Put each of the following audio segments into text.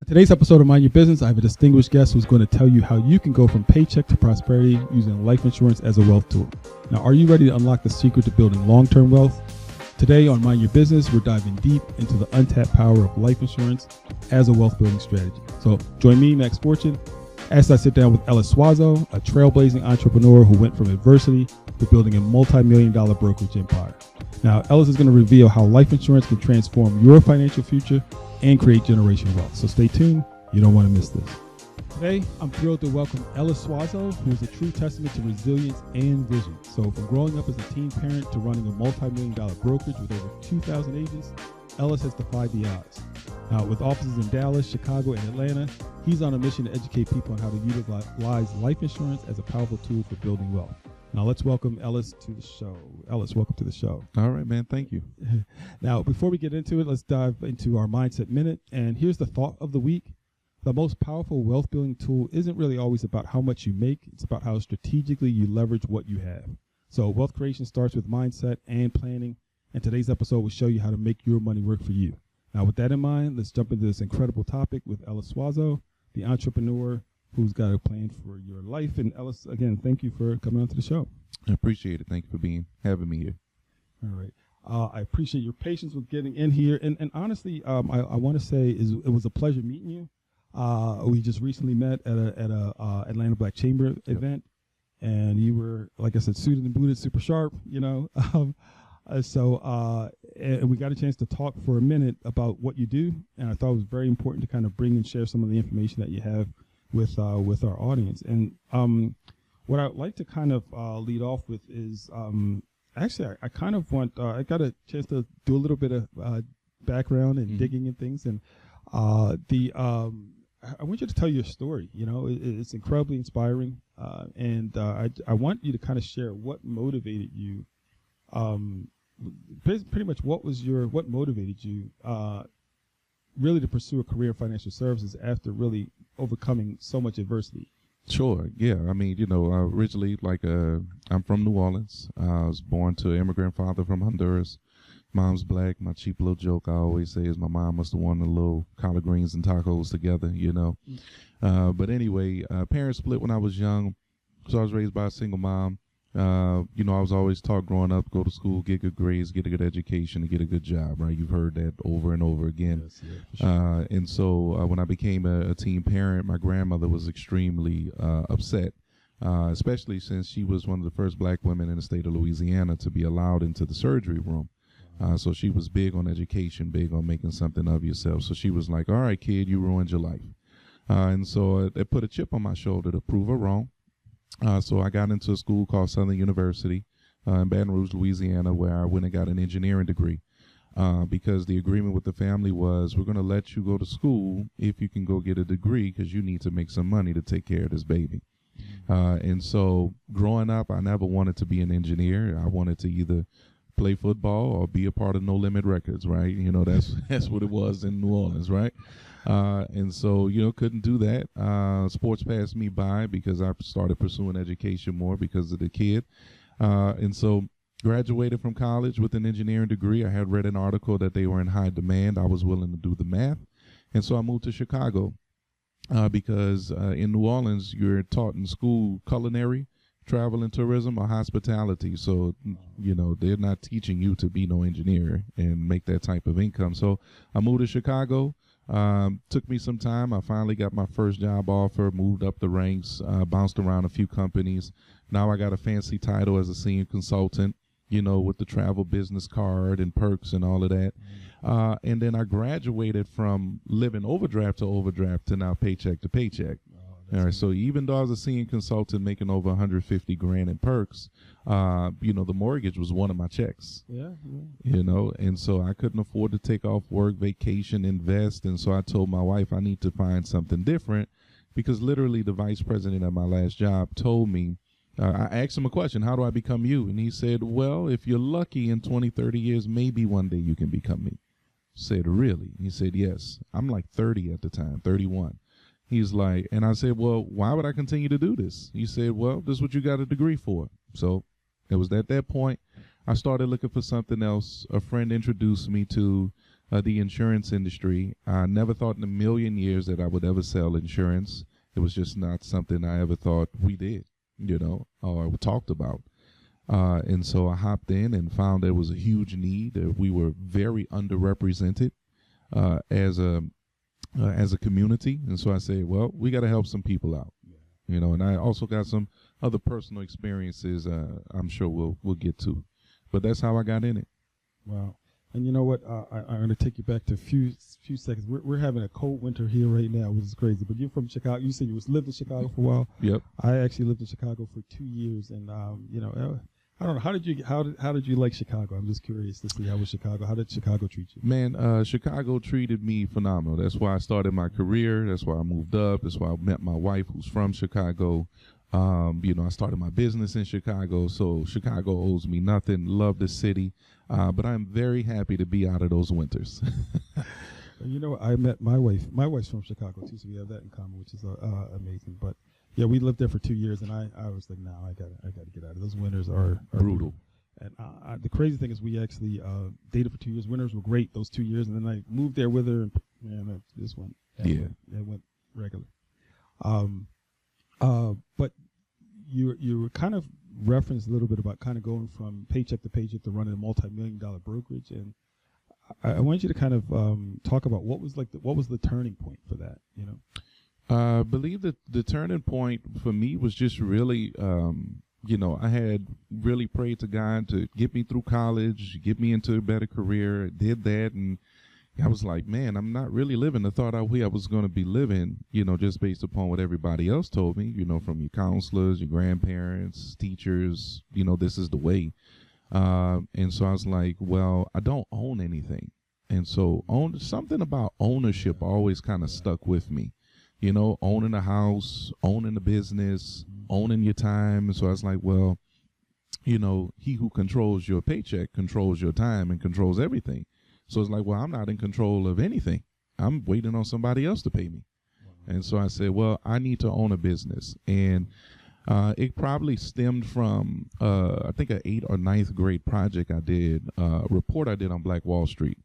Today's episode of Mind Your Business, I have a distinguished guest who's going to tell you how you can go from paycheck to prosperity using life insurance as a wealth tool. Now, are you ready to unlock the secret to building long-term wealth? Today on Mind Your Business, we're diving deep into the untapped power of life insurance as a wealth building strategy. So join me, Max Fortune, as I sit down with Ellis Suazo, a trailblazing entrepreneur who went from adversity to building a multi-million-dollar brokerage empire. Now, Ellis is going to reveal how life insurance can transform your financial future and create generational wealth. So stay tuned. You don't want to miss this. Today, I'm thrilled to welcome Ellis Suazo, who is a true testament to resilience and vision. So from growing up as a teen parent to running a multi-million-dollar brokerage with over 2,000 agents, Ellis has defied the odds. Now, with offices in Dallas, Chicago, and Atlanta, he's on a mission to educate people on how to utilize life insurance as a powerful tool for building wealth. Now, let's welcome Ellis to the show. Ellis, welcome to the show. All right, man. Thank you. Now, before we get into it, let's dive into our Mindset Minute. And here's the thought of the week. The most powerful wealth building tool isn't really always about how much you make. It's about how strategically you leverage what you have. So wealth creation starts with mindset and planning. And today's episode will show you how to make your money work for you. Now, with that in mind, let's jump into this incredible topic with Ellis Suazo, the entrepreneur who's got a plan for your life. And Ellis, again, thank you for coming on to the show. I appreciate it. Thank you for having me here. All right. I appreciate your patience with getting in here. And honestly, I want to say it was a pleasure meeting you. We just recently met at a Atlanta Black Chamber event, and you were, like I said, suited and booted, super sharp, you know. And we got a chance to talk for a minute about what you do, and I thought it was very important to kind of bring and share some of the information that you have with our audience. And what I'd like to kind of lead off with is actually I kind of want I got a chance to do a little bit of background and digging in things, and I want you to tell your story. You know, it's incredibly inspiring, and I want you to kind of share what motivated you. Pretty much what motivated you really to pursue a career in financial services after really overcoming so much adversity? Sure. Yeah. I mean, originally, I'm from New Orleans. I was born to an immigrant father from Honduras. Mom's black. My cheap little joke I always say is my mom must have wanted a little collard greens and tacos together, But anyway, parents split when I was young, so I was raised by a single mom. I was always taught growing up, go to school, get good grades, get a good education, and get a good job, right? You've heard that over and over again. Yes, yeah, for sure. And so when I became a teen parent, my grandmother was extremely upset, especially since she was one of the first black women in the state of Louisiana to be allowed into the surgery room. So she was big on education, big on making something of yourself. So she was like, all right, kid, you ruined your life. And so it put a chip on my shoulder to prove her wrong. So I got into a school called Southern University in Baton Rouge, Louisiana, where I went and got an engineering degree because the agreement with the family was we're going to let you go to school if you can go get a degree because you need to make some money to take care of this baby. And so growing up, I never wanted to be an engineer. I wanted to either play football or be a part of No Limit Records, right? That's what it was in New Orleans, right? And so, couldn't do that. Sports passed me by because I started pursuing education more because of the kid. And so graduated from college with an engineering degree. I had read an article that they were in high demand. I was willing to do the math. And so I moved to Chicago because in New Orleans, you're taught in school culinary, travel and tourism, or hospitality. So, they're not teaching you to be no engineer and make that type of income. So I moved to Chicago. Took me some time. I finally got my first job offer, moved up the ranks, bounced around a few companies. Now I got a fancy title as a senior consultant, with the travel business card and perks and all of that. And then I graduated from living overdraft to now paycheck to paycheck. All right. So even though I was a senior consultant making over 150 grand in perks, the mortgage was one of my checks. Yeah. And so I couldn't afford to take off work, vacation, invest. And so I told my wife I need to find something different because literally the vice president at my last job told me, I asked him a question, how do I become you? And he said, well, if you're lucky in 20, 30 years, maybe one day you can become me. I said, really? He said, yes. I'm like 30 at the time, 31. He's like, and I said, well, why would I continue to do this? He said, well, this is what you got a degree for. So it was at that point I started looking for something else. A friend introduced me to the insurance industry. I never thought in a million years that I would ever sell insurance. It was just not something I ever thought we did, or talked about. And so I hopped in and found there was a huge need. We were very underrepresented as a community. And so I said, well, we got to help some people out, and I also got some other personal experiences I'm sure we'll get to. But that's how I got in it. Wow. And you know what? I'm going to take you back to a few seconds. We're having a cold winter here right now, which is crazy. But you're from Chicago. You said you lived in Chicago for a while. Yep. I actually lived in Chicago for 2 years, and I don't know. How did you like Chicago? I'm just curious to see how was Chicago. How did Chicago treat you? Man, Chicago treated me phenomenal. That's why I started my career. That's why I moved up. That's why I met my wife, who's from Chicago. I started my business in Chicago, so Chicago owes me nothing. Love the city, but I'm very happy to be out of those winters. I met my wife. My wife's from Chicago too, so we have that in common, which is amazing. But yeah, we lived there for 2 years, and I was like, no, I gotta get out of those winters. Are brutal. And the crazy thing is, we actually dated for 2 years. Winters were great those 2 years, and then I moved there with her, and man, this went. It went regular. But you were kind of referenced a little bit about kind of going from paycheck to running a multi-million-dollar brokerage, and I want you to kind of talk about what was the turning point for that. I believe that the turning point for me was just really, I had really prayed to God to get me through college, get me into a better career. I did that, and I was like, man, I'm not really living the thought out way I was going to be living, just based upon what everybody else told me, from your counselors, your grandparents, teachers, this is the way. And so I was like, well, I don't own anything. And so something about ownership always kind of stuck with me, owning a house, owning a business, owning your time. And so I was like, well, he who controls your paycheck controls your time and controls everything. So it's like, well, I'm not in control of anything. I'm waiting on somebody else to pay me. And so I said, well, I need to own a business. And it probably stemmed from, I think, an 8th or 9th grade project I did, a report I did on Black Wall Street.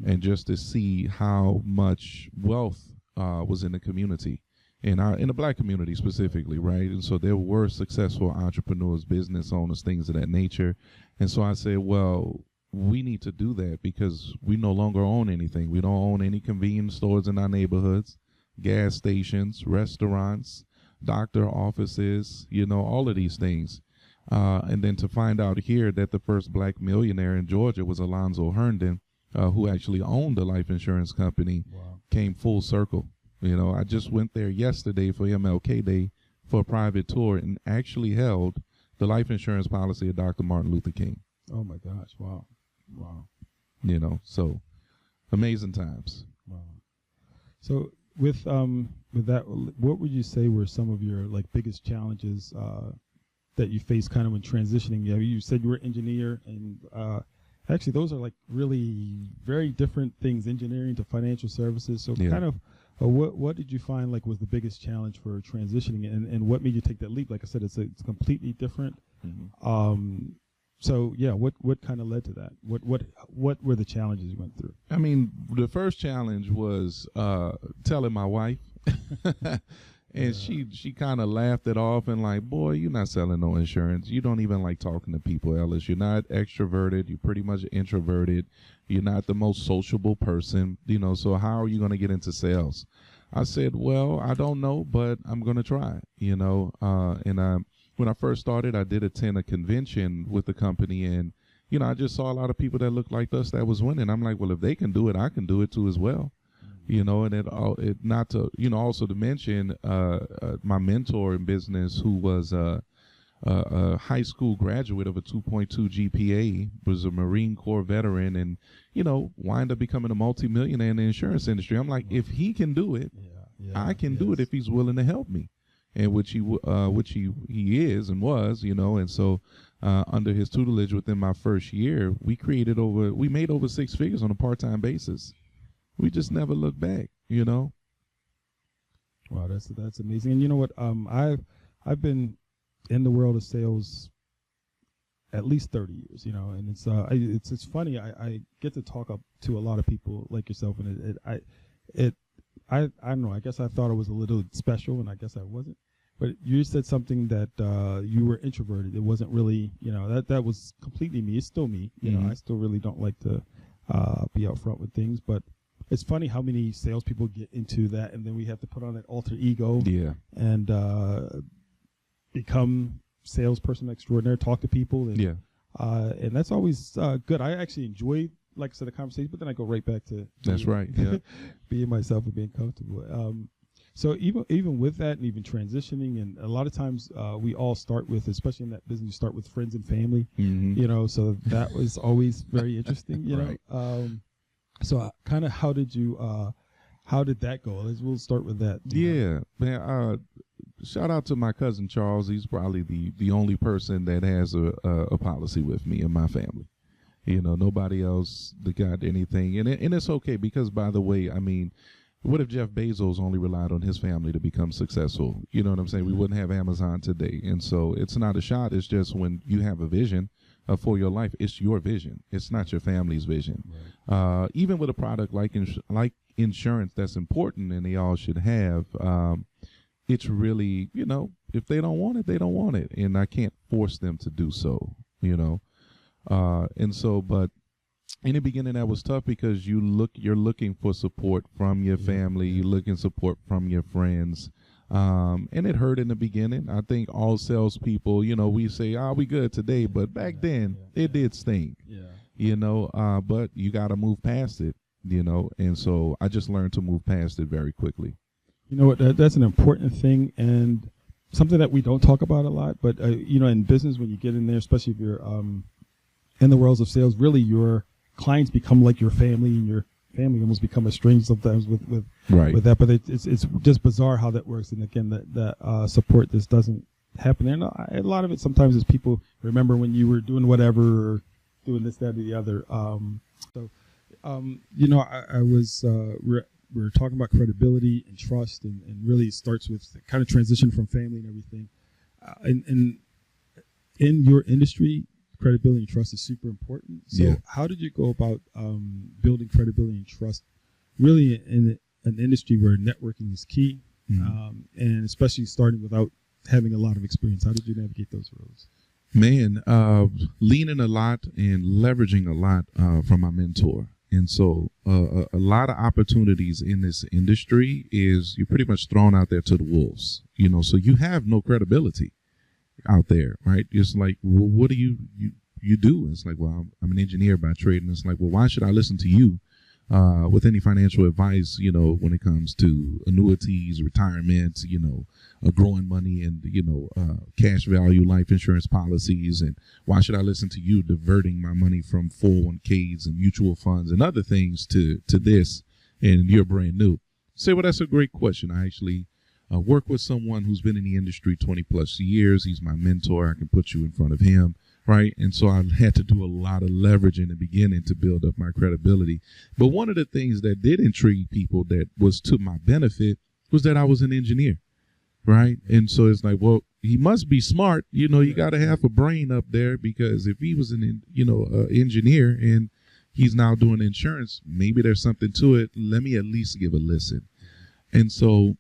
And just to see how much wealth was in the community, in the Black community specifically, right? And so there were successful entrepreneurs, business owners, things of that nature. And so I said, well, we need to do that because we no longer own anything. We don't own any convenience stores in our neighborhoods, gas stations, restaurants, doctor offices, all of these things. And then to find out here that the first Black millionaire in Georgia was Alonzo Herndon, who actually owned a life insurance company. Wow. Came full circle. I just went there yesterday for MLK Day for a private tour and actually held the life insurance policy of Dr. Martin Luther King. Oh my gosh. Wow. So amazing times. Wow. So with that, what would you say were some of your biggest challenges that you faced kind of when transitioning? You said you were an engineer, and actually those are really very different things, engineering to financial services. So kind of what did you find was the biggest challenge for transitioning, and what made you take that leap? Like I said, it's completely different. Mm-hmm. So yeah, what kind of led to that? What were the challenges you went through? I mean, the first challenge was telling my wife, and she kind of laughed it off and like, boy, you're not selling no insurance. You don't even like talking to people, Ellis. You're not extroverted. You're pretty much introverted. You're not the most sociable person, So how are you going to get into sales? I said, well, I don't know, but I'm going to try, and when I first started, I did attend a convention with the company, and, I just saw a lot of people that looked like us that was winning. I'm like, well, if they can do it, I can do it too as well. And it not to, also to mention my mentor in business, who was a high school graduate of a 2.2 GPA, was a Marine Corps veteran, and, wind up becoming a multimillionaire in the insurance industry. I'm like, if he can do it, I can do it if he's willing to help me. And which he is and was, and so under his tutelage within my first year, we made over 6 figures on a part-time basis. We just never looked back, Wow, that's amazing. And you know what? I've been in the world of sales at least 30 years, and it's funny. I get to talk up to a lot of people like yourself, and I don't know. I guess I thought I was a little special, and I guess I wasn't. But you said something that you were introverted. It wasn't really, that was completely me. It's still me. I still really don't like to be out front with things. But it's funny how many salespeople get into that, and then we have to put on that alter ego and become salesperson extraordinaire, talk to people. And, and that's always good. I actually enjoy, like I said, the conversation, but then I go right back to being myself and being comfortable. So even with that, and even transitioning, and a lot of times we all start with, especially in that business, you start with friends and family, so that was always very interesting, know. So kind of how did that go? We'll start with that. Man. Shout out to my cousin Charles. He's probably the only person that has a policy with me in my family. Nobody else that got anything, and it's okay, because, by the way, I mean, what if Jeff Bezos only relied on his family to become successful? You know what I'm saying? We wouldn't have Amazon today. And so it's not a shot. It's just, when you have a vision for your life, it's your vision. It's not your family's vision. Right. Even with a product like insurance, that's important, and they all should have. It's really, if they don't want it, they don't want it, and I can't force them to do so. And so, but in the beginning, that was tough, because you're looking for support from your family, you're looking support from your friends, and it hurt in the beginning. I think all salespeople, we say, we good today, but back then it did stink. But you got to move past it, and so I just learned to move past it very quickly. You know what? That's an important thing, and something that we don't talk about a lot. But in business, when you get in there, especially if you're in the worlds of sales, really your clients become like your family, and your family almost become estranged sometimes with that. But it's just bizarre how that works. And again, that support just doesn't happen there. And a lot of it sometimes is people remember when you were doing whatever, or doing this, that, or the other. I was. We're talking about credibility and trust, and really it starts with the kind of transition from family and everything. And in your industry, credibility and trust is super important. So how did you go about building credibility and trust, really in an industry where networking is key, and especially starting without having a lot of experience? How did you navigate those roads? Man, leaning a lot and leveraging a lot from my mentor. And so a lot of opportunities in this industry is you're pretty much thrown out there to the wolves, so you have no credibility out there, right? It's like, well, what do you do? It's like, well, I'm an engineer by trade. And it's like, well, why should I listen to you with any financial advice, when it comes to annuities, retirement, growing money, and, cash value, life insurance policies? And why should I listen to you diverting my money from 401ks and mutual funds and other things to this, and you're brand new? Say, well, that's a great question. I actually work with someone who's been in the industry 20 plus years. He's my mentor. I can put you in front of him. Right. And so I had to do a lot of leverage in the beginning to build up my credibility. But one of the things that did intrigue people that was to my benefit was that I was an engineer. Right. And so it's like, well, he must be smart. You got to have a brain up there, because if he was an engineer and he's now doing insurance, maybe there's something to it. Let me at least give a listen. And so,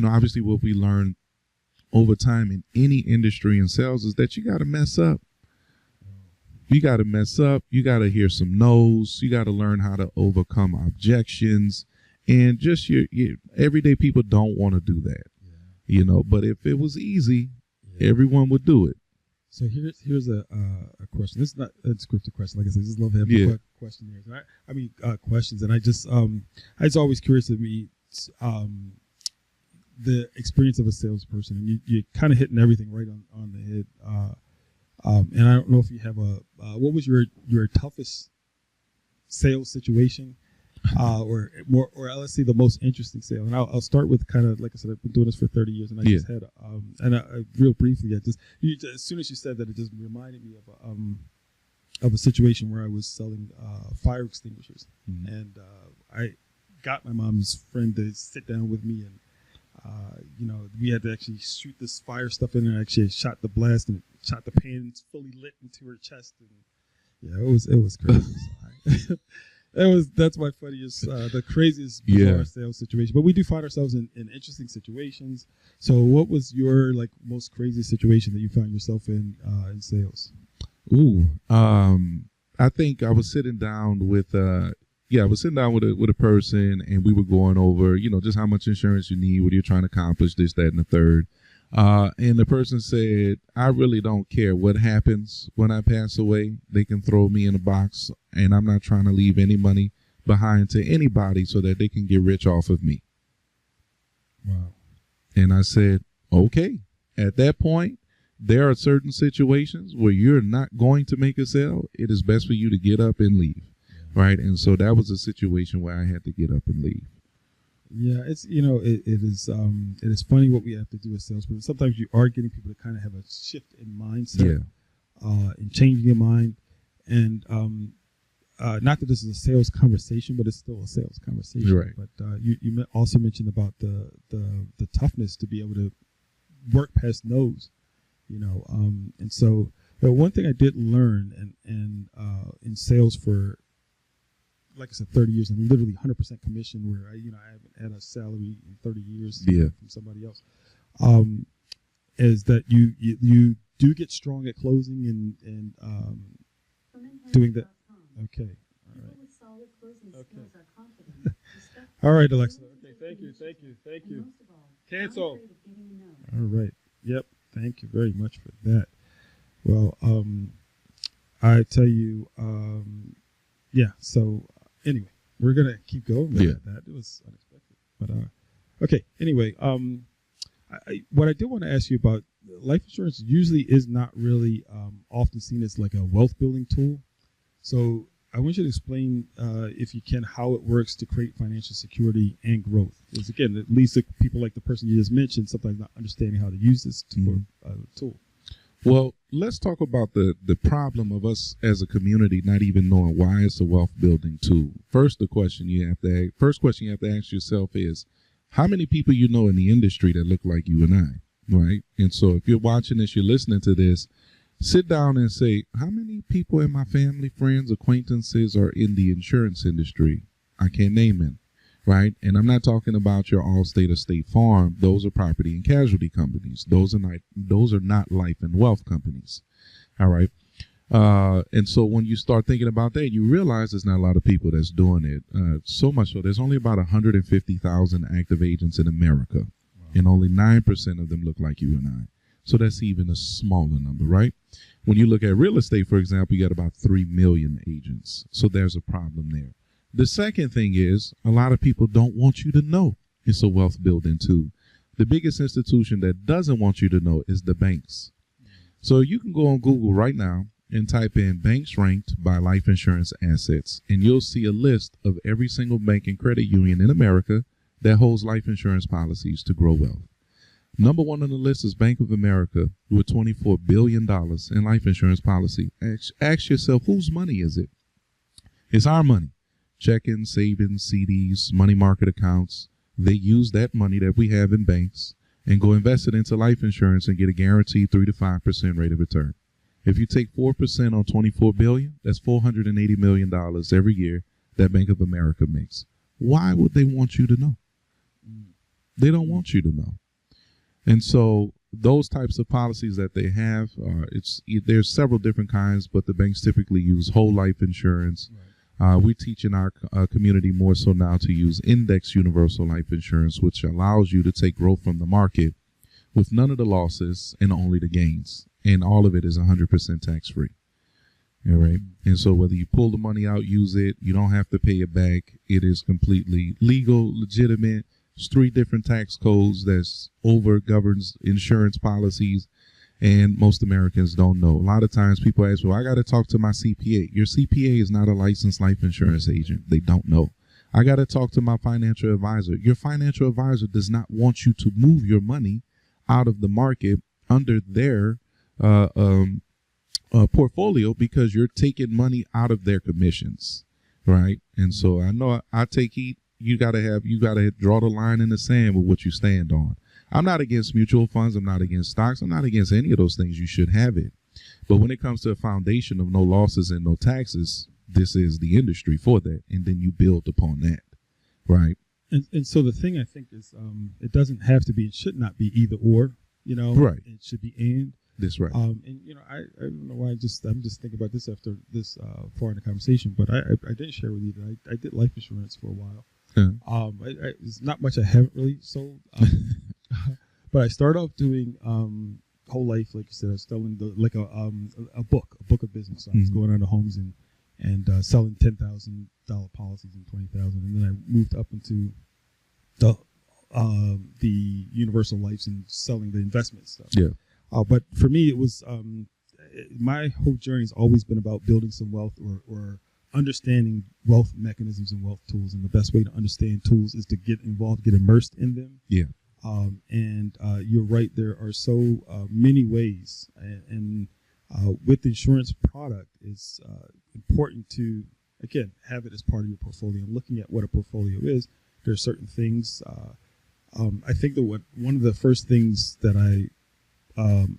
obviously what we learn over time in any industry in sales is that you got to mess up. You got to mess up. You got to hear some no's. You got to learn how to overcome objections. And just your everyday people don't want to do that, but if it was easy, everyone would do it. So here's a question. This is not a scripted question. Like I said, I just love having questionnaires. Questions. And I was always curious to me, the experience of a salesperson, and you kind of hitting everything right on the head. And I don't know if you have what was your toughest sales situation, or let's say the most interesting sale. And I'll start with kind of, like I said, I've been doing this for 30 years, and I just had real briefly, as soon as you said that, it just reminded me of a situation where I was selling fire extinguishers, and I got my mom's friend to sit down with me, and We had to actually shoot this fire stuff in, and actually shot the blast and shot the pans fully lit into her chest. And yeah, it was crazy. That's my funniest, the craziest bizarre sales situation. But we do find ourselves in interesting situations. So, what was your most crazy situation that you found yourself in sales? I think I was sitting down with with a person, and we were going over, just how much insurance you need, what you're trying to accomplish, this, that, and the third. And the person said, I really don't care what happens when I pass away. They can throw me in a box, and I'm not trying to leave any money behind to anybody so that they can get rich off of me. Wow. And I said, okay. At that point, there are certain situations where you're not going to make a sale. It is best for you to get up and leave. Right. And so that was a situation where I had to get up and leave. Yeah, it's it is funny what we have to do as salespeople. Sometimes you are getting people to kind of have a shift in mindset, and changing your mind. And not that this is a sales conversation, but it's still a sales conversation. Right. But you also mentioned about the toughness to be able to work past no's, and so one thing I did learn in sales for, like I said, 30 years and literally 100% commission, where I haven't had a salary in 30 years from somebody else, is that you do get strong at closing and doing that. Okay. All right. Okay. All right, Alexa. Okay. Thank you. Cancel. All right. Yep. Thank you very much for that. Well, I tell you, so anyway, we're going to keep going with that. It was unexpected. But okay, anyway, what I did want to ask you about, life insurance usually is not really often seen as like a wealth building tool. So I want you to explain, if you can, how it works to create financial security and growth. Because again, at least people like the person you just mentioned, sometimes not understanding how to use this tool. Well, let's talk about the problem of us as a community not even knowing why it's a wealth building tool. First question you have to ask yourself is, how many people you know in the industry that look like you and I, right? And so if you're watching this, you're listening to this, sit down and say, how many people in my family, friends, acquaintances are in the insurance industry? I can't name them, right? And I'm not talking about your Allstate or State Farm. Those are property and casualty companies. Those are not life and wealth companies. All right. And so when you start thinking about that, you realize there's not a lot of people that's doing it. So much so, there's only about 150,000 active agents in America. Wow. And only 9% of them look like you and I. So that's even a smaller number, right? When you look at real estate, for example, you got about 3 million agents. So there's a problem there. The second thing is, a lot of people don't want you to know it's a wealth building tool. The biggest institution that doesn't want you to know is the banks. So you can go on Google right now and type in banks ranked by life insurance assets, and you'll see a list of every single bank and credit union in America that holds life insurance policies to grow wealth. Number one on the list is Bank of America with $24 billion in life insurance policy. Ask yourself, whose money is it? It's our money. Checking, savings, CDs, money market accounts. They use that money that we have in banks and go invest it into life insurance and get a guaranteed 3 to 5% rate of return. If you take 4% on $24 billion, that's $480 million every year that Bank of America makes. Why would they want you to know? They don't want you to know. And so those types of policies that they have, there's several different kinds, but the banks typically use whole life insurance. Right. We teach in our community more so now to use index universal life insurance, which allows you to take growth from the market with none of the losses and only the gains. And all of it is 100% tax-free. All right. And so whether you pull the money out, use it, you don't have to pay it back. It is completely legal, legitimate. There's 3 different tax codes that's governs insurance policies, and most Americans don't know. A lot of times people ask, well, I got to talk to my CPA. Your CPA is not a licensed life insurance agent. They don't know. I got to talk to my financial advisor. Your financial advisor does not want you to move your money out of the market under their portfolio because you're taking money out of their commissions, right? And so I know I take heat. you gotta draw the line in the sand with what you stand on. I'm not against mutual funds. I'm not against stocks. I'm not against any of those things. You should have it. But when it comes to a foundation of no losses and no taxes, this is the industry for that. And then you build upon that, right? And so the thing I think is it doesn't have to be, it should not be either or, Right. It should be and. That's right. And I don't know why I'm just thinking about this after this far in the conversation, but I did share with you that I did life insurance for a while. It's not much I haven't really sold, but I started off doing whole life, like you said. I was selling a book of business. So I was going out to homes and selling $10,000 policies and $20,000, and then I moved up into the universal lives and selling the investment stuff. Yeah. But for me, it was my whole journey has always been about building some wealth or understanding wealth mechanisms and wealth tools. And the best way to understand tools is to get involved, get immersed in them. Yeah. And you're right. There are so many ways. And with the insurance product, it's important to, again, have it as part of your portfolio. And looking at what a portfolio is, there are certain things. I think that one of the first things that I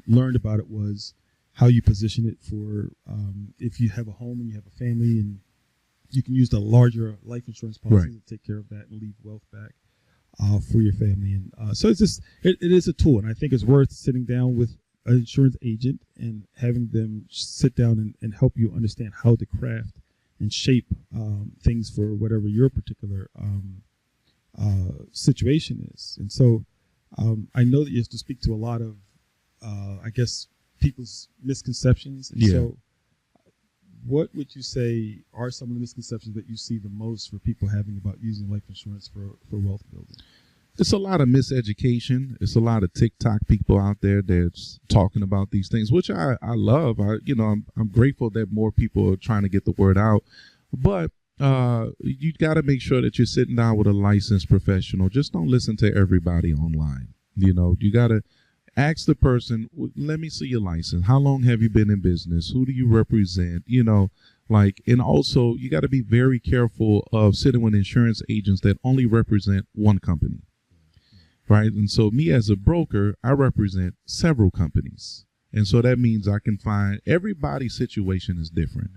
learned about it was how you position it for if you have a home and you have a family, and you can use the larger life insurance policy to take care of that and leave wealth back for your family. And so it's just it is a tool, and I think it's worth sitting down with an insurance agent and having them sit down and help you understand how to craft and shape things for whatever your particular situation is. And so I know that you have to speak to a lot of I guess people's misconceptions. And so what would you say are some of the misconceptions that you see the most for people having about using life insurance for wealth building? It's a lot of miseducation. It's a lot of TikTok people out there that's talking about these things, which I love. I'm grateful that more people are trying to get the word out. But you got to make sure that you're sitting down with a licensed professional. Just don't listen to everybody online. You got to ask the person, let me see your license. How long have you been in business? Who do you represent? And also you got to be very careful of sitting with insurance agents that only represent one company. Right. And so me as a broker, I represent several companies. And so that means I can find everybody's situation is different.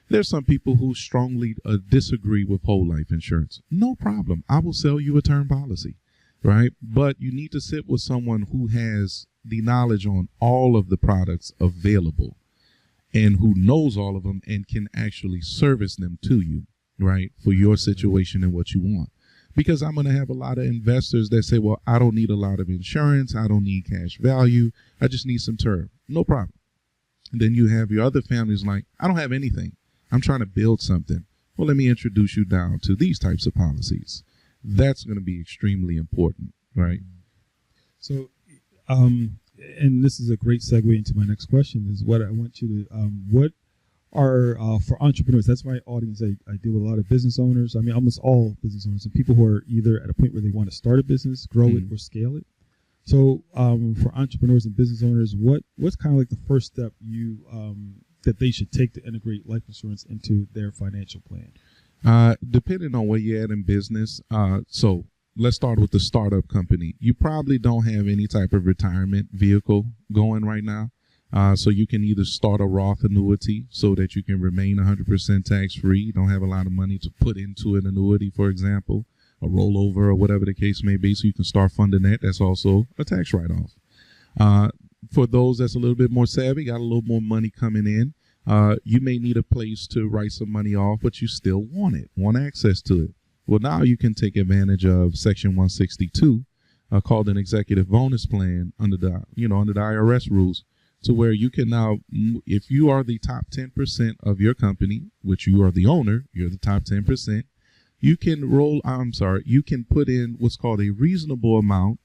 There's some people who strongly disagree with whole life insurance. No problem. I will sell you a term policy. Right. But you need to sit with someone who has the knowledge on all of the products available and who knows all of them and can actually service them to you. Right. For your situation and what you want. Because I'm going to have a lot of investors that say, well, I don't need a lot of insurance. I don't need cash value. I just need some term. No problem. And then you have your other families like, I don't have anything. I'm trying to build something. Well, let me introduce you down to these types of policies. That's going to be extremely important, right? So, and this is a great segue into my next question is what I want you to, what are for entrepreneurs, that's my audience. I deal with a lot of business owners. I mean, almost all business owners and people who are either at a point where they want to start a business, grow it, or scale it. So for entrepreneurs and business owners, what's kind of like the first step that they should take to integrate life insurance into their financial plan? Depending on where you're at in business. So let's start with the startup company. You probably don't have any type of retirement vehicle going right now. So you can either start a Roth annuity so that you can remain 100% tax-free. You don't have a lot of money to put into an annuity, for example, a rollover or whatever the case may be. So you can start funding that. That's also a tax write-off. For those that's a little bit more savvy, got a little more money coming in, you may need a place to write some money off, but you still want access to it. Well, now you can take advantage of Section 162, called an executive bonus plan under the IRS rules. To where you can now, if you are the top 10% of your company, which you are the owner, you're the top 10%, you can put in what's called a reasonable amount,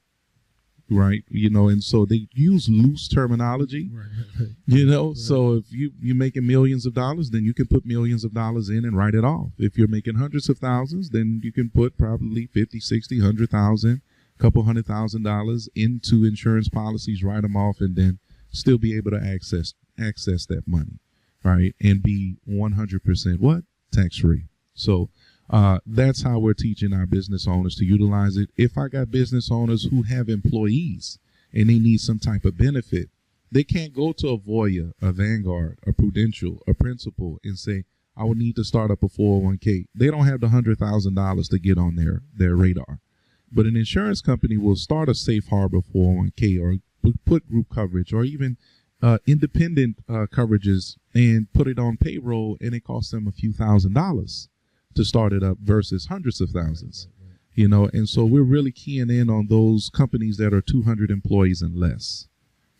right? And so they use loose terminology, right. So if you're making millions of dollars, then you can put millions of dollars in and write it off. If you're making hundreds of thousands, then you can put probably 50, 60, 100,000, a couple $100,000 into insurance policies, write them off, and then still be able to access that money, right? And be 100% tax-free. So That's how we're teaching our business owners to utilize it. If I got business owners who have employees and they need some type of benefit, they can't go to a Voya, a Vanguard, a Prudential, a Principal and say, I would need to start up a 401k. They don't have the $100,000 to get on their radar. But an insurance company will start a safe harbor 401k or put group coverage or even independent coverages and put it on payroll, and it costs them a few $1,000s to start it up versus hundreds of thousands. Right. And so we're really keying in on those companies that are 200 employees and less,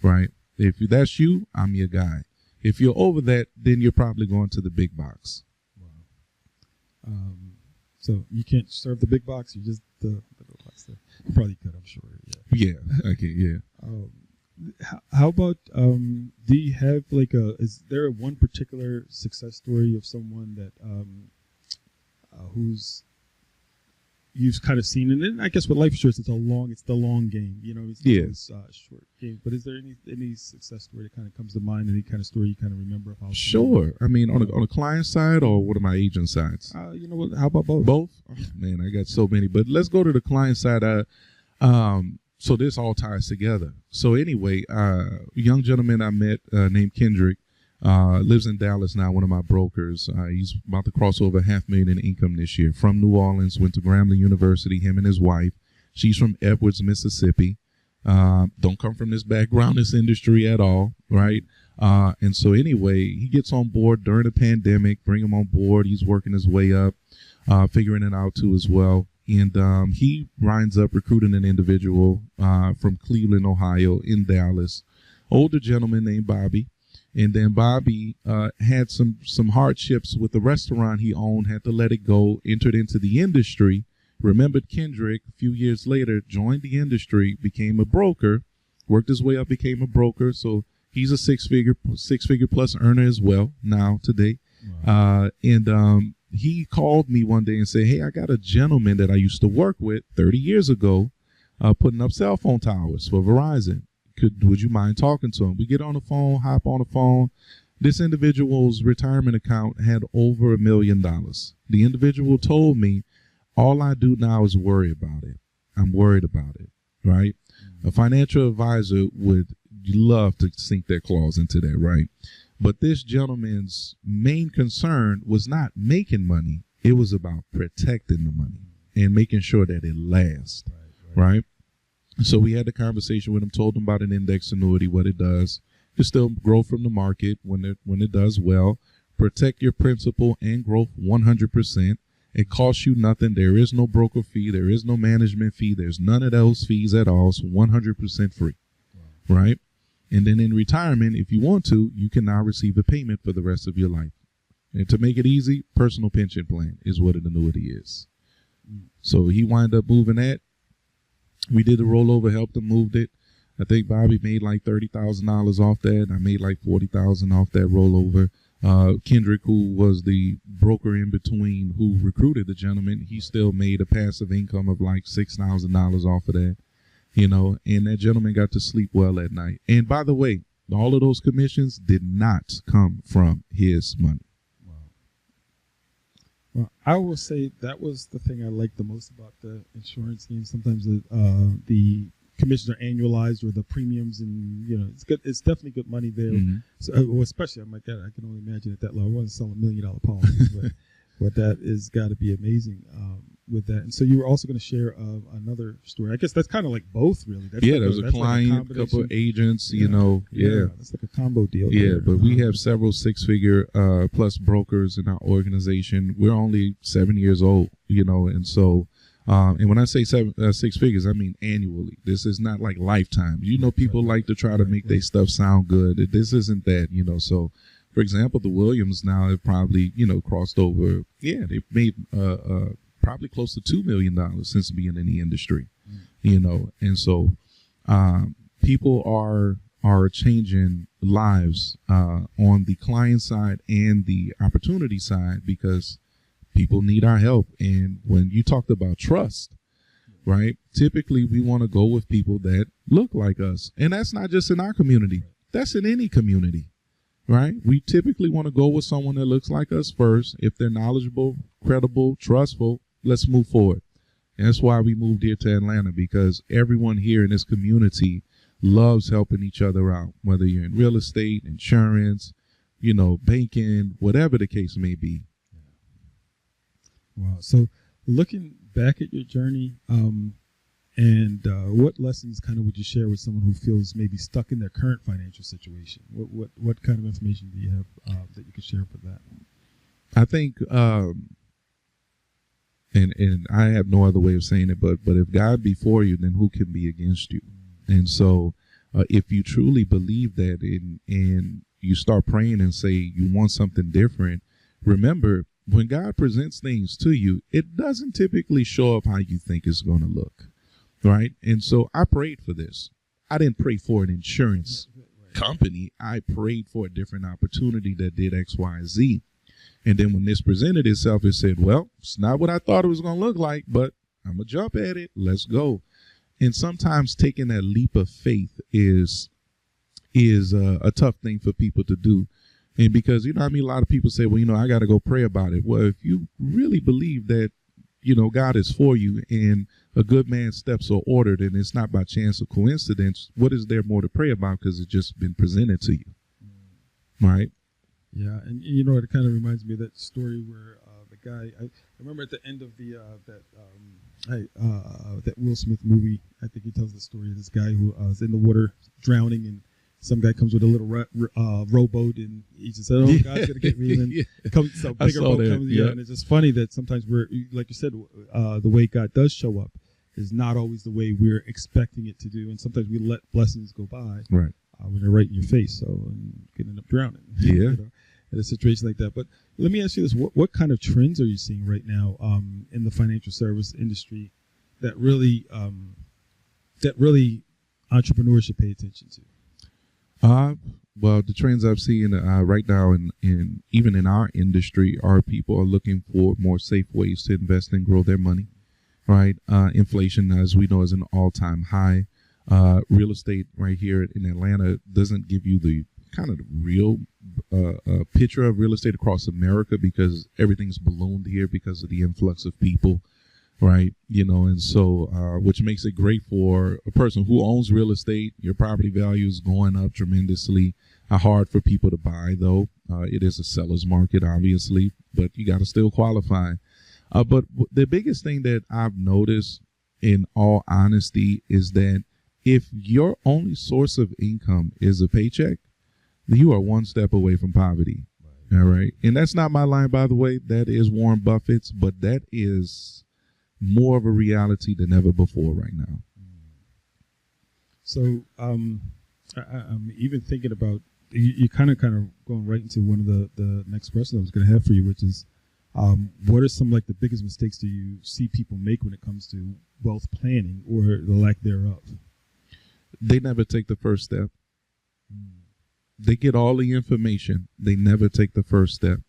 right? If that's you, I'm your guy. If you're over that, then you're probably going to the big box. Wow. So you can't serve the big box. You just the little box there. You probably could, I'm sure. Yeah. Okay. Yeah. How about do you have is there one particular success story of someone that who's you've kind of seen, and then I guess with life insurance it's the long game, it's not always short game. But is there any success story that kind of comes to mind, any kind of story you kind of remember of how? Sure. I mean, on a client side or one of my agent sides? You know what? How about both? Both? Oh, man, I got so many. But let's go to the client side. So this all ties together. So anyway, a young gentleman I met named Kendrick lives in Dallas now, one of my brokers. He's about to cross over $500,000 in income this year. From New Orleans, went to Grambling University, him and his wife. She's from Edwards, Mississippi. Don't come from this background, this industry at all, right? And so anyway, he gets on board during the pandemic, bring him on board. He's working his way up, figuring it out too as well. And he winds up recruiting an individual from Cleveland, Ohio, in Dallas, older gentleman named Bobby. And then Bobby had some hardships with the restaurant he owned, had to let it go, entered into the industry, remembered Kendrick a few years later, joined the industry, became a broker, worked his way up, became a broker. So he's a six-figure plus earner as well now today. Wow. And he called me one day and said, hey, I got a gentleman that I used to work with 30 years ago putting up cell phone towers for Verizon. Would you mind talking to him? We get on the phone, hop on the phone. This individual's retirement account had over $1 million. The individual told me, all I do now is worry about it. I'm worried about it, right? Mm-hmm. A financial advisor would love to sink their claws into that, right? But this gentleman's main concern was not making money. It was about protecting the money and making sure that it lasts, right? So we had a conversation with him, told him about an index annuity, what it does. You still grow from the market when it does well. Protect your principal and growth 100%. It costs you nothing. There is no broker fee. There is no management fee. There's none of those fees at all. It's 100% free, right? And then in retirement, if you want to, you can now receive a payment for the rest of your life. And to make it easy, personal pension plan is what an annuity is. So he wound up moving that. We did the rollover, helped him, moved it. I think Bobby made like $30,000 off that. I made like $40,000 off that rollover. Kendrick, who was the broker in between, who recruited the gentleman, he still made a passive income of like $6,000 off of that. And that gentleman got to sleep well at night. And by the way, all of those commissions did not come from his money. Wow. Well, I will say that was the thing I liked the most about the insurance game. Sometimes the commissions are annualized, or the premiums, and it's good. It's definitely good money there. Mm-hmm. So, especially I'm like that. I can only imagine at that level. I wasn't selling $1 million policies, but that is got to be amazing. With that. And so you were also going to share another story. I guess that's kind of like both, really. There was a client, a couple of agents, Yeah, that's like a combo deal. Yeah, there. But we have several six-figure plus brokers in our organization. We're only 7 years old, and so, and when I say six figures, I mean annually. This is not like lifetime. People like to try to make their stuff sound good. This isn't that, so. For example, the Williams now have probably, crossed over. Yeah, they've made probably close to $2 million since being in the industry, and so people are changing lives on the client side and the opportunity side because people need our help. And when you talked about trust, right, typically we want to go with people that look like us, and that's not just in our community, that's in any community. right? We typically want to go with someone that looks like us first. If they're knowledgeable, credible, trustful, let's move forward. And that's why we moved here to Atlanta, because everyone here in this community loves helping each other out, whether you're in real estate, insurance, banking, whatever the case may be. Wow. So looking back at your journey, and what lessons kind of would you share with someone who feels maybe stuck in their current financial situation? What kind of information do you have that you could share for that? I think, and I have no other way of saying it, but if God be for you, then who can be against you? And so if you truly believe that and you start praying and say you want something different, remember, when God presents things to you, it doesn't typically show up how you think it's going to look, right? And so I prayed for this. I didn't pray for an insurance company. I prayed for a different opportunity that did X, Y, Z. And then when this presented itself, it said, well, it's not what I thought it was going to look like, but I'm going to jump at it. Let's go. And sometimes taking that leap of faith is a tough thing for people to do. And because, a lot of people say, well, I got to go pray about it. Well, if you really believe that, God is for you and a good man's steps are ordered and it's not by chance or coincidence, what is there more to pray about? Because it's just been presented to you. Right? Yeah. And, it kind of reminds me of that story where the guy, I remember at the end of that Will Smith movie, I think he tells the story of this guy who is in the water drowning, and some guy comes with a little rowboat, and he just said, "Oh, God's gonna get me." And then a bigger boat comes, and it's just funny that sometimes we're, like you said, the way God does show up is not always the way we're expecting it to do, and sometimes we let blessings go by, right, when they're right in your face, and getting up drowning, in a situation like that. But let me ask you this: what kind of trends are you seeing right now in the financial service industry that really entrepreneurship pay attention to? Well, the trends I've seen right now in even in our industry are people are looking for more safe ways to invest and grow their money, right? Inflation, as we know, is an all-time high. Real estate right here in Atlanta doesn't give you the kind of real picture of real estate across America, because everything's ballooned here because of the influx of people. Right. And so which makes it great for a person who owns real estate. Your property value is going up tremendously. Hard for people to buy, though. It is a seller's market, obviously, but you got to still qualify. But the biggest thing that I've noticed, in all honesty, is that if your only source of income is a paycheck, you are one step away from poverty. Right. All right. And that's not my line, by the way. That is Warren Buffett's, but that is more of a reality than ever before right now. So I'm even thinking about, you kind of going right into one of the next questions I was going to have for you, which is what are some like the biggest mistakes do you see people make when it comes to wealth planning or the lack thereof? They never take the first step. They get all the information. They never take the first step.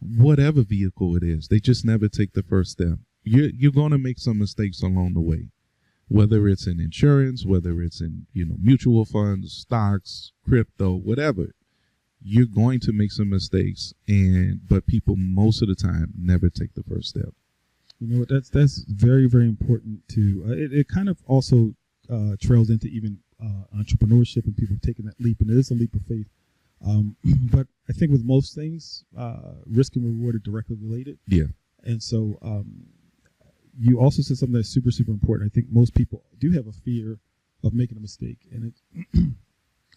Whatever vehicle it is, they just never take the first step. You're going to make some mistakes along the way, whether it's in insurance, whether it's in mutual funds, stocks, crypto, whatever. You're going to make some mistakes, but people most of the time never take the first step. That's very, very important too. It kind of also trails into even entrepreneurship and people taking that leap, and it is a leap of faith. But I think with most things, risk and reward are directly related. Yeah. And so you also said something that's super, super important. I think most people do have a fear of making a mistake, and it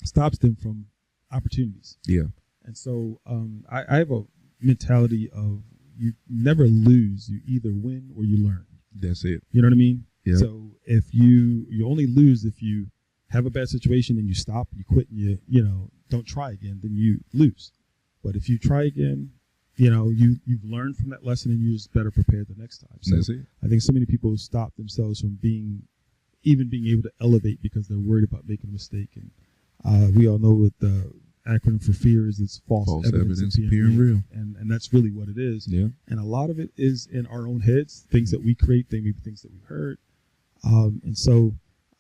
stops them from opportunities. Yeah. And so I have a mentality of you never lose. You either win or you learn. That's it. You know what I mean? Yeah. So if you only lose if you have a bad situation and you stop, you quit, and you don't try again, then you lose. But if you try again, you've learned from that lesson and you're just better prepared the next time. So that's it. I think so many people stop themselves from being able to elevate because they're worried about making a mistake. And we all know what the acronym for fear is. It's false evidence appearing real. And that's really what it is. Yeah. And a lot of it is in our own heads, things that we create, maybe things that we heard. And so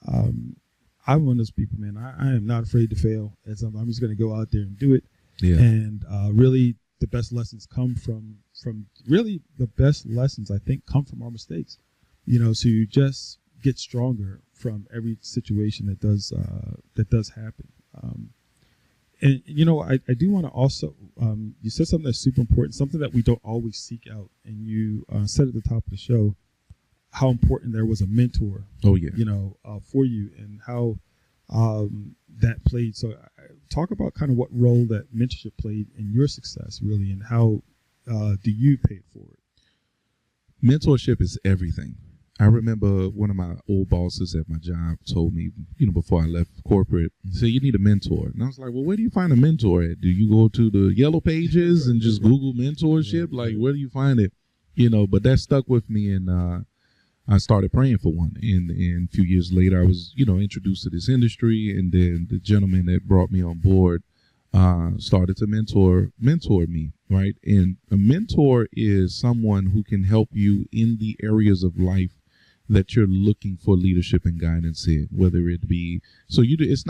I'm one of those people, man. I am not afraid to fail. I'm just going to go out there and do it. Yeah. And really the best lessons come from really the best lessons, I think, come from our mistakes. So you just get stronger from every situation that does happen. And I do want to also, you said something that's super important, something that we don't always seek out. And you said at the top of the show how important there was a mentor. Oh yeah. For you, and how that played. So talk about kind of what role that mentorship played in your success, really, and how do you pay it forward? Mentorship is everything. I remember one of my old bosses at my job told me, before I left corporate, he said, you need a mentor. And I was like, well, where do you find a mentor at? Do you go to the yellow pages and just Google mentorship? Like, where do you find it? But that stuck with me, and I started praying for one. And a few years later, I was, introduced to this industry, and then the gentleman that brought me on board started to mentor me, right? And a mentor is someone who can help you in the areas of life that you're looking for leadership and guidance in, whether it be, it's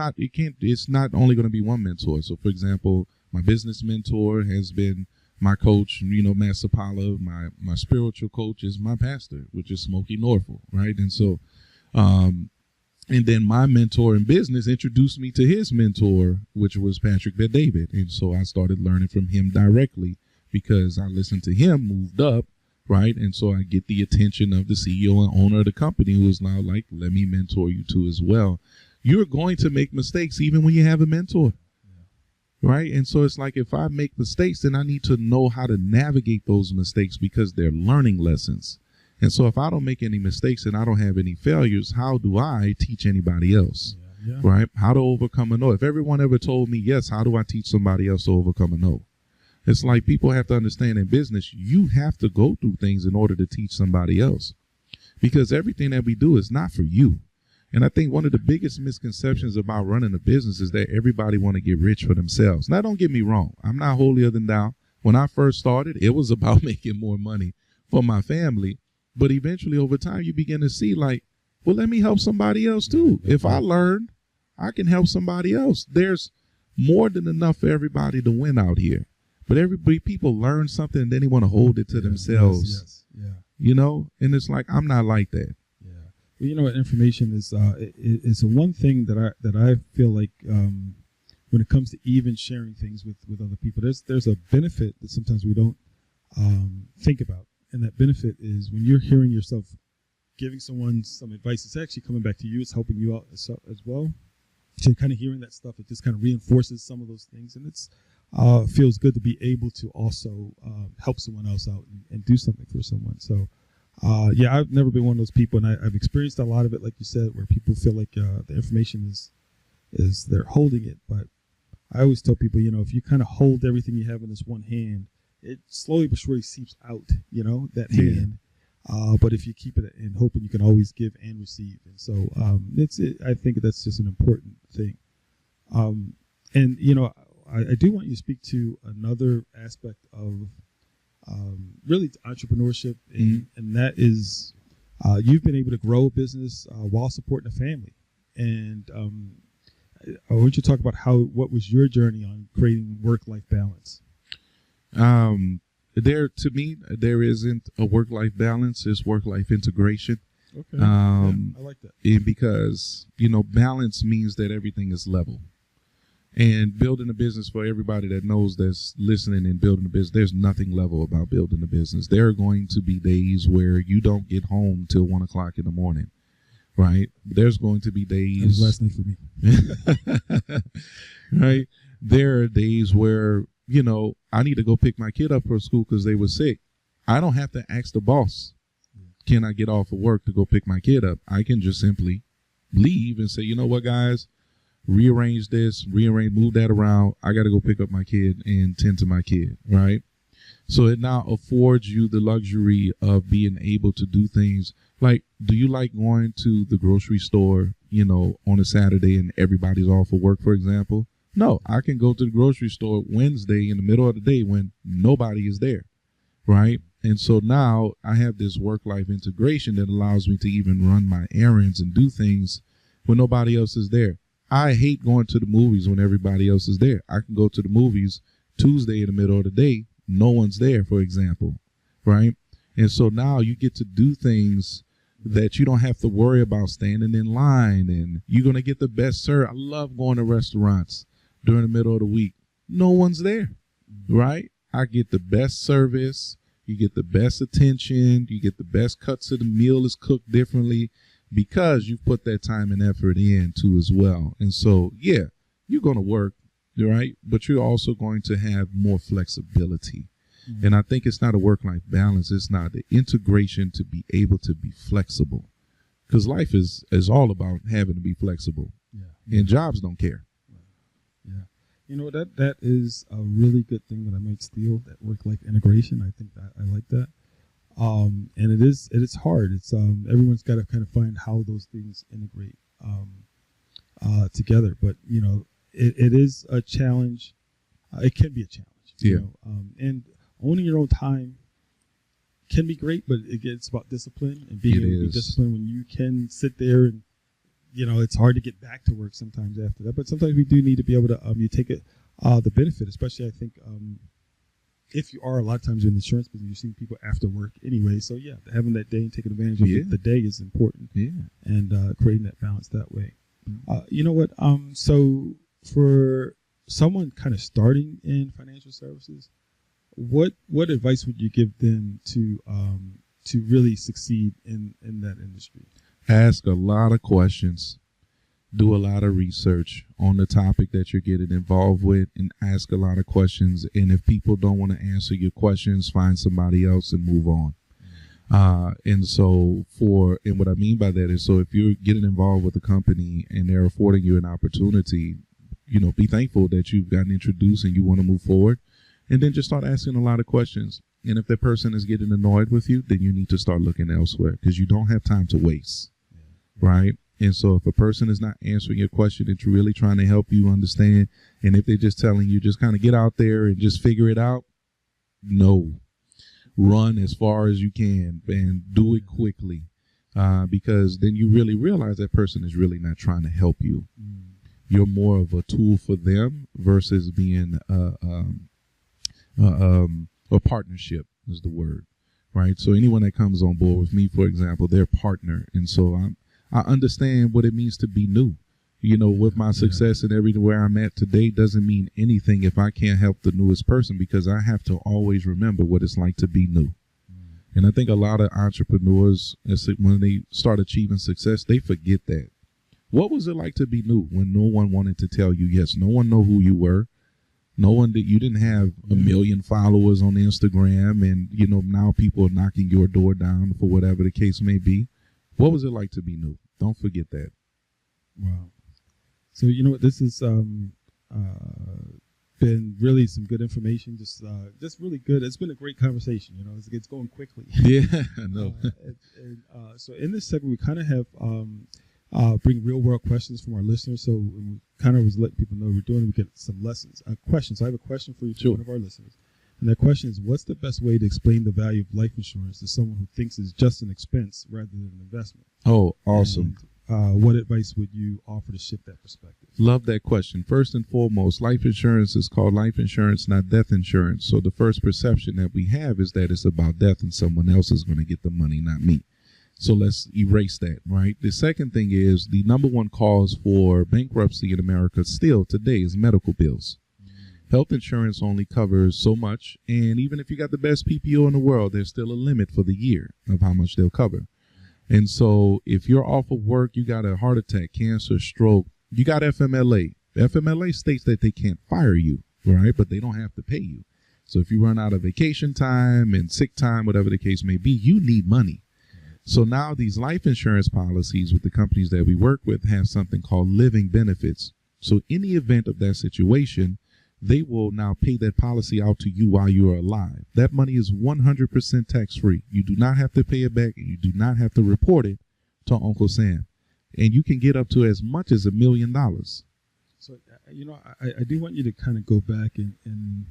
not only going to be one mentor. So for example, my business mentor has been my coach, Master Paula. My spiritual coach is my pastor, which is Smokey Norfolk, right? And so, and then my mentor in business introduced me to his mentor, which was Patrick Bet-David. And so I started learning from him directly because I listened to him, moved up, right? And so I get the attention of the CEO and owner of the company, who is now like, let me mentor you too as well. You're going to make mistakes even when you have a mentor, right? And so it's like, if I make mistakes, then I need to know how to navigate those mistakes because they're learning lessons. And so if I don't make any mistakes and I don't have any failures, how do I teach anybody else, right? How to overcome a no. If everyone ever told me yes, how do I teach somebody else to overcome a no? It's like, people have to understand, in business, you have to go through things in order to teach somebody else, because everything that we do is not for you. And I think one of the biggest misconceptions about running a business is that everybody want to get rich for themselves. Now, don't get me wrong. I'm not holier than thou. When I first started, it was about making more money for my family. But eventually, over time, you begin to see like, well, let me help somebody else too. If I learned, I can help somebody else. There's more than enough for everybody to win out here. But people learn something and then they want to hold it to themselves. And it's like, I'm not like that. Well, information is one thing that I feel like when it comes to even sharing things with other people, there's a benefit that sometimes we don't think about, and that benefit is when you're hearing yourself giving someone some advice, it's actually coming back to you. It's helping you out as well. So you're kind of hearing that stuff. It just kind of reinforces some of those things, and it's feels good to be able to also help someone else out and do something for someone. So. I've never been one of those people, and I've experienced a lot of it, like you said, where people feel like the information is they're holding it. But I always tell people, if you kind of hold everything you have in this one hand, it slowly but surely seeps out, that hand. But if you keep it in hoping, you can always give and receive. And so I think that's just an important thing. And I do want you to speak to another aspect of really entrepreneurship, and that is you've been able to grow a business while supporting a family. And I want you to talk about what was your journey on creating work-life balance. To me, there isn't a work-life balance. It's work-life integration. Okay. I like that. And because, balance means that everything is level. And building a business, for everybody that knows that's listening and building a business, there's nothing level about building a business. There are going to be days where you don't get home till 1 o'clock in the morning, right? There's going to be days. That was last night for me. Right? There are days where, I need to go pick my kid up from school because they were sick. I don't have to ask the boss, can I get off of work to go pick my kid up? I can just simply leave and say, you know what, guys? Rearrange this, move that around. I got to go pick up my kid and tend to my kid, right? So it now affords you the luxury of being able to do things like, do you like going to the grocery store, on a Saturday and everybody's off of work, for example? No, I can go to the grocery store Wednesday in the middle of the day when nobody is there, right? And so now I have this work-life integration that allows me to even run my errands and do things when nobody else is there. I hate going to the movies when everybody else is there. I can go to the movies Tuesday in the middle of the day, no one's there, for example, right? And so now you get to do things that you don't have to worry about standing in line, and you're going to get the best service. I love going to restaurants during the middle of the week. No one's there, right? I get the best service. You get the best attention. You get the best cuts of the meal is cooked differently because you've put that time and effort in too as well. And so, yeah, you're going to work, right? But you're also going to have more flexibility. Mm-hmm. And I think it's not a work-life balance. It's not the integration to be able to be flexible, because life is all about having to be flexible. Yeah. And jobs don't care. Yeah. You know, that is a really good thing that I might steal, that work-life integration. I think that I like that. And it is hard. It's everyone's got to kind of find how those things integrate together. But you know, it is a challenge. It can be a challenge. Yeah. You know? And owning your own time can be great, but it's about discipline and being able to be disciplined when you can sit there and, you know, it's hard to get back to work sometimes after that. But sometimes we do need to be able to you take it the benefit, especially I think if you are a lot of times in the insurance business, you're seeing people after work anyway. So yeah, having that day and taking advantage of the day is important. Yeah. And creating that balance that way. You know what? So for someone kind of starting in financial services, what advice would you give them to really succeed in that industry? Ask a lot of questions. Do a lot of research on the topic that you're getting involved with, and ask a lot of questions. And if people don't want to answer your questions, find somebody else and move on. And what I mean by that is, so if you're getting involved with a company and they're affording you an opportunity, you know, be thankful that you've gotten introduced and you want to move forward, and then just start asking a lot of questions. And if that person is getting annoyed with you, then you need to start looking elsewhere, because you don't have time to waste, right? And so if a person is not answering your question that you're really trying to help you understand, and if they're just telling you just kind of get out there and just figure it out, no. Run as far as you can and do it quickly, because then you really realize that person is really not trying to help you. You're more of a tool for them versus being a partnership is the word, right? So anyone that comes on board with me, for example, they're a partner. And so I understand what it means to be new. You know, with my success and everywhere I'm at today doesn't mean anything if I can't help the newest person, because I have to always remember what it's like to be new. And I think a lot of entrepreneurs, when they start achieving success, they forget that. What was it like to be new when no one wanted to tell you yes? No one knew who you were. No one you didn't have 1 million followers on Instagram, and you know now people are knocking your door down for whatever the case may be. What was it like to be new? Don't forget that. Wow. So you know what, this has been really some good information. Just really good. It's been a great conversation. You know, it's going quickly. Yeah, I know. So in this segment, we kind of have bring real world questions from our listeners. So we kind of was letting people know we're doing. We get some lessons, questions. So I have a question for you, one of our listeners, and that question is: what's the best way to explain the value of life insurance to someone who thinks it's just an expense rather than an investment? Oh, awesome. And, what advice would you offer to shift that perspective? Love that question. First and foremost, life insurance is called life insurance, not death insurance. So the first perception that we have is that it's about death and someone else is going to get the money, not me. So let's erase that, right? The second thing is the number one cause for bankruptcy in America still today is medical bills. Health insurance only covers so much, and even if you got the best PPO in the world, there's still a limit for the year of how much they'll cover. And so if you're off of work, you got a heart attack, cancer, stroke, you got FMLA. FMLA states that they can't fire you, right? But they don't have to pay you. So if you run out of vacation time and sick time, whatever the case may be, you need money. So now these life insurance policies with the companies that we work with have something called living benefits. So in the event of that situation, they will now pay that policy out to you while you are alive. That money is 100% tax-free. You do not have to pay it back, and you do not have to report it to Uncle Sam. And you can get up to as much as $1 million. So, you know, I do want you to kind of go back and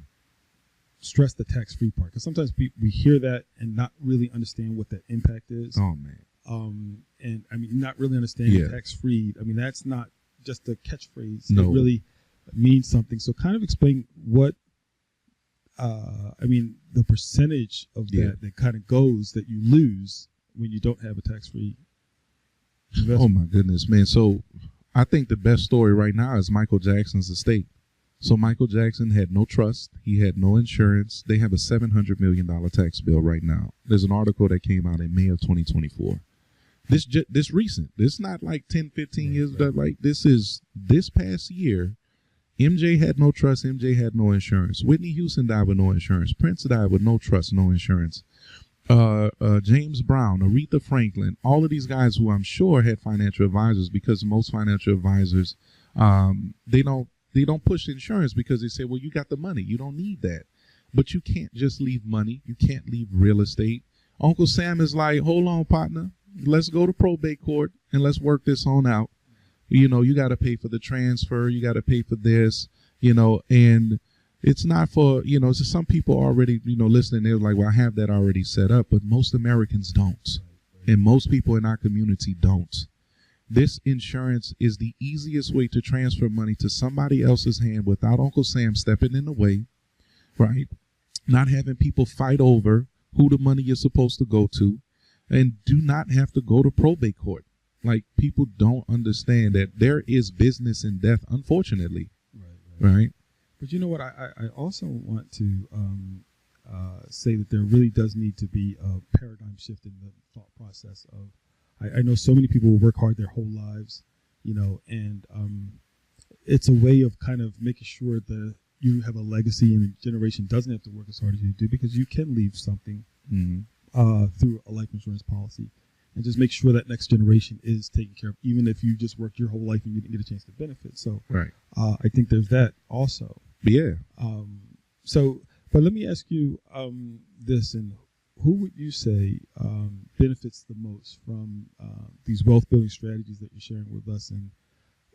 stress the tax-free part, because sometimes we hear that and not really understand what that impact is. Oh, man. And I mean, not really understanding tax-free. I mean, that's not just a catchphrase. No. It really means something. So kind of explain what the percentage of that kind of goes that you lose when you don't have a tax-free investment. Oh my goodness, man. So I think the best story right now is Michael Jackson's estate. So Michael Jackson had no trust. He had no insurance. They have a $700 million tax bill right now. There's an article that came out in May of 2024. This recent. This is not like 10, 15 years. Right. Like this past year. MJ had no trust. MJ had no insurance. Whitney Houston died with no insurance. Prince died with no trust, no insurance. James Brown, Aretha Franklin, all of these guys who I'm sure had financial advisors, because most financial advisors, they don't push insurance because they say, well, you got the money. You don't need that. But you can't just leave money. You can't leave real estate. Uncle Sam is like, hold on, partner. Let's go to probate court and let's work this on out. You got to pay for the transfer. You got to pay for this, and it's not for, so some people already, listening, they're like, well, I have that already set up. But most Americans don't. And most people in our community don't. This insurance is the easiest way to transfer money to somebody else's hand without Uncle Sam stepping in the way, right? Not having people fight over who the money is supposed to go to, and do not have to go to probate court. Like, people don't understand that there is business in death, unfortunately. Right? But you know what? I also want to say that there really does need to be a paradigm shift in the thought process of, I know so many people will work hard their whole lives, and it's a way of kind of making sure that you have a legacy and a generation doesn't have to work as hard as you do, because you can leave something through a life insurance policy, and just make sure that next generation is taken care of, even if you just worked your whole life and you didn't get a chance to benefit. So I think there's that also. Yeah. But let me ask you this, and who would you say benefits the most from these wealth building strategies that you're sharing with us? And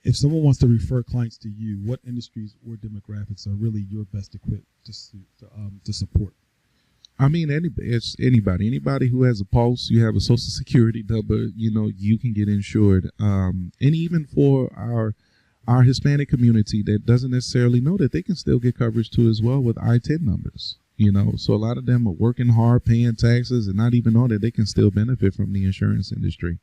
if someone wants to refer clients to you, what industries or demographics are really your best equipped to support? I mean, anybody who has a pulse, you have a social security number, you can get insured. And even for our Hispanic community that doesn't necessarily know that, they can still get coverage too as well with I-10 numbers. So a lot of them are working hard, paying taxes, and not even know that they can still benefit from the insurance industry.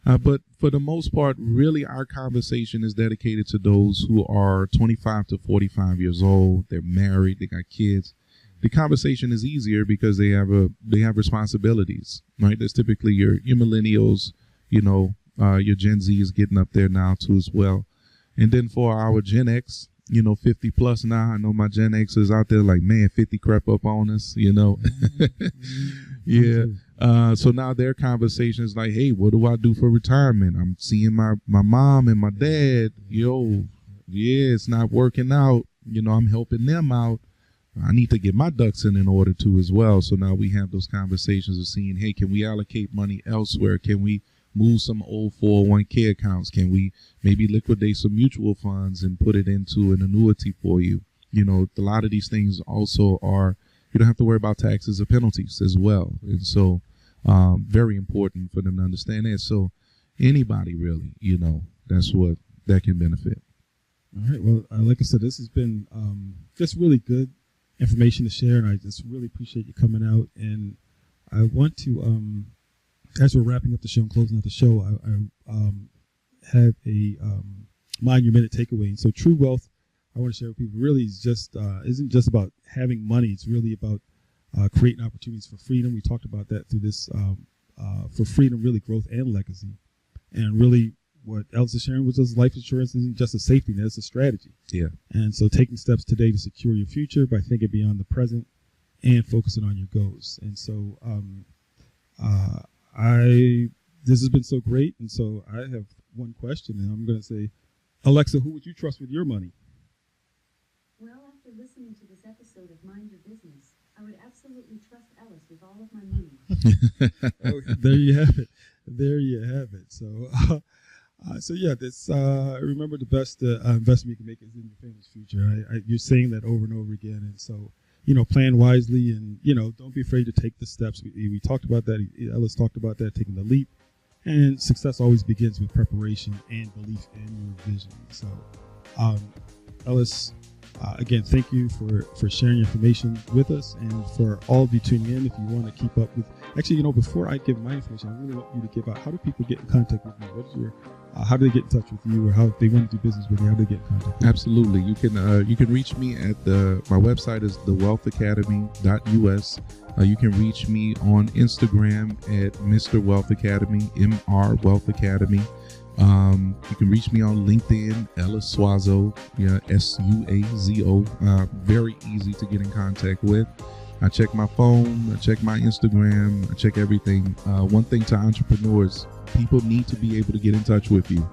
But for the most part, really, our conversation is dedicated to those who are 25 to 45 years old. They're married, they got kids. The conversation is easier because they have responsibilities, right? That's typically your millennials, your Gen Z is getting up there now too as well. And then for our Gen X, 50 plus now, I know my Gen X is out there like, man, 50 crept up on us, Yeah. So now their conversation is like, hey, what do I do for retirement? I'm seeing my mom and my dad, it's not working out. I'm helping them out. I need to get my ducks in order too as well. So now we have those conversations of seeing, hey, can we allocate money elsewhere? Can we move some old 401k accounts? Can we maybe liquidate some mutual funds and put it into an annuity for you? A lot of these things also are, you don't have to worry about taxes or penalties as well. And so very important for them to understand that. So anybody really, that can benefit. All right. Well, like I said, this has been just really good information to share, and I just really appreciate you coming out. And I want to, as we're wrapping up the show and closing out the show, I have a mind your minute takeaway. And so true wealth, I want to share with people, really is just isn't just about having money. It's really about creating opportunities for freedom. We talked about that through this for freedom, really growth and legacy. And really what Ellis is sharing with us, life insurance isn't just a safety net, it's a strategy. Yeah. And so taking steps today to secure your future by thinking beyond the present and focusing on your goals. And so this has been so great. And so I have one question, and I'm going to say, Alexa, who would you trust with your money? Well, after listening to this episode of Mind Your Business, I would absolutely trust Ellis with all of my money. Oh, there you have it. There you have it. So yeah, this remember the best investment you can make is in your family's future. You're saying that over and over again, and so plan wisely, and don't be afraid to take the steps. We talked about that. Ellis talked about that, taking the leap, and success always begins with preparation and belief in your vision. So, Ellis, Again, thank you for sharing information with us, and for all of you tuning in. If you want to keep up with, actually, before I give my information, I really want you to give out, how do people get in contact with you? What is your, how do they get in touch with you, or how, if they want to do business with you, how do they get in contact with you? Absolutely. You can reach me at my website is thewealthacademy.us. You can reach me on Instagram at Mr. Wealth Academy, MR Wealth Academy. You can reach me on LinkedIn, Ellis Suazo, Suazo. Very easy to get in contact with. I check my phone, I check my Instagram, I check everything. One thing to entrepreneurs, people need to be able to get in touch with you.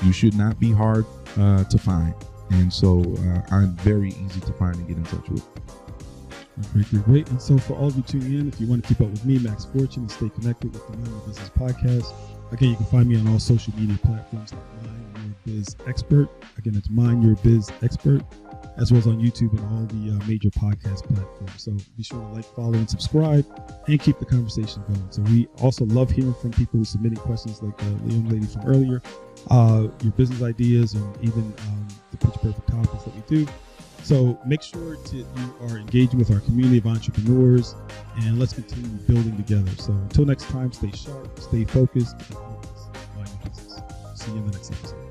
You should not be hard to find. And so I'm very easy to find and get in touch with. Great. And so for all of you tuning in, if you want to keep up with me, Max Fortune, and stay connected with the Mind Your Business podcast, again, you can find me on all social media platforms like Mind Your Biz Expert. Again, it's Mind Your Biz Expert, as well as on YouTube and all the major podcast platforms. So be sure to like, follow, and subscribe, and keep the conversation going. So we also love hearing from people who submitting questions, like the young lady from earlier, your business ideas, and even the Picture Perfect topics that we do. So make sure you are engaging with our community of entrepreneurs, and let's continue building together. So until next time, stay sharp, stay focused, and always mind your business. See you in the next episode.